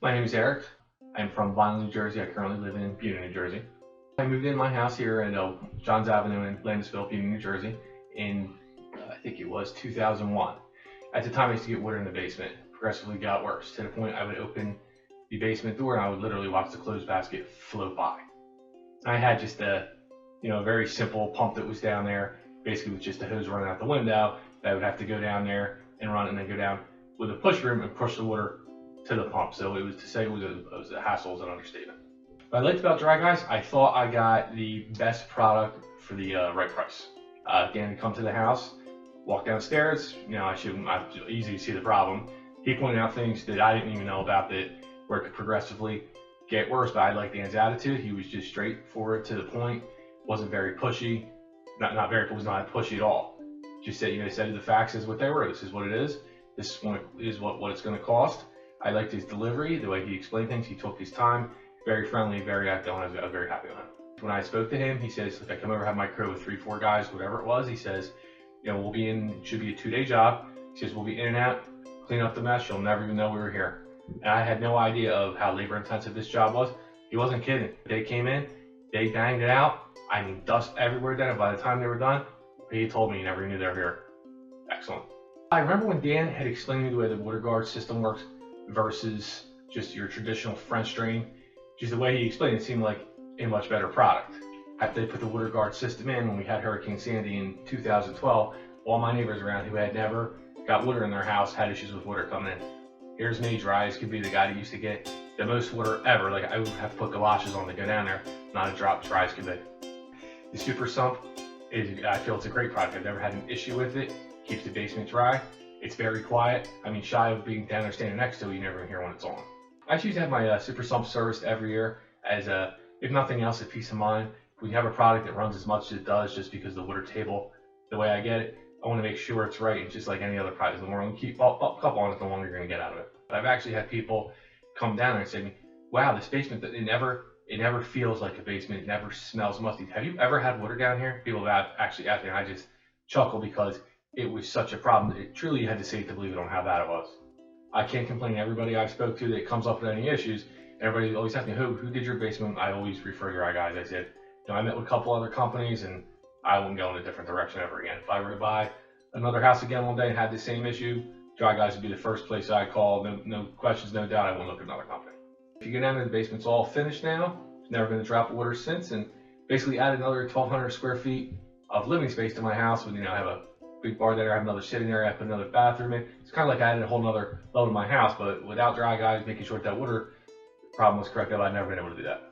My name is Eric. I'm from Vineland, New Jersey. I currently live in Buena, New Jersey. I moved in my house here at Johns Avenue in Landisville, Buena, New Jersey in, I think it was 2001. At the time, I used to get water in the basement. Progressively got worse to the point I would open the basement door and I would literally watch the clothes basket float by. I had just a, very simple pump that was down there, basically with just a hose running out the window. I would have to go down there and run and then go down with a push broom and push the water to the pump. So it was to say it was a hassle is an understatement. What I liked about Dry Guys, I thought I got the best product for the right price. Again, come to the house, walk downstairs, I easily see the problem. He pointed out things that I didn't even know about that where it could progressively get worse, but I liked Dan's attitude. He was just straightforward to the point, wasn't very pushy, was not pushy at all. Just said, said the facts is what they were. This is what it is. This is what it's going to cost. I liked his delivery, the way he explained things. He took his time, very friendly, very outgoing. I was very happy with him. When I spoke to him, he says, if I come over, have my crew with 3-4 guys, whatever it was, he says, we'll be in, it should be a 2-day job. He says, we'll be in and out, clean up the mess. You'll never even know we were here. And I had no idea of how labor intensive this job was. He wasn't kidding. They came in, they banged it out. I mean, dust everywhere then. And by the time they were done, he told me he never knew they were here. Excellent. I remember when Dan had explained to me the way the water guard system works versus just your traditional French drain. Just the way he explained it seemed like a much better product. After they put the water guard system in, when we had Hurricane Sandy in 2012, all my neighbors around who had never got water in their house had issues with water coming in. Here's me, dry as could be, the guy that used to get the most water ever. Like I would have to put galoshes on to go down there, not a drop, dry as could be. The Super Sump I feel it's a great product. I've never had an issue with it. Keeps the basement dry. It's very quiet. I mean, shy of being down there standing next to it, you never even hear when it's on. I choose to have my Super Sump serviced every year as if nothing else, a peace of mind. When you have a product that runs as much as it does, just because the water table, the way I get it, I want to make sure it's right. It's just like any other product. The more you keep up on it, the longer you're going to get out of it. But I've actually had people come down there and say to me, wow, this basement, it never feels like a basement. It never smells musty. Have you ever had water down here? People have actually asked me, and I just chuckle because it was such a problem. It truly, you had to see it to believe it on how bad it was. I can't complain. Everybody I've spoke to that comes up with any issues, everybody always asks me, who did your basement? I always refer to Dry Guys. I said, I met with a couple other companies and I wouldn't go in a different direction ever again. If I were to buy another house again one day and had the same issue, Dry Guys would be the first place I'd call. No questions, no doubt, I wouldn't look at another company. If you go down there, the basement's all finished now. There's never been a drop of water since, and basically added another 1,200 square feet of living space to my house. With I have a big bar there, I have another sitting area, I put another bathroom in. It's kind of like I added a whole other level to my house, but without Dry Guys making sure that water problem was corrected, I'd never been able to do that.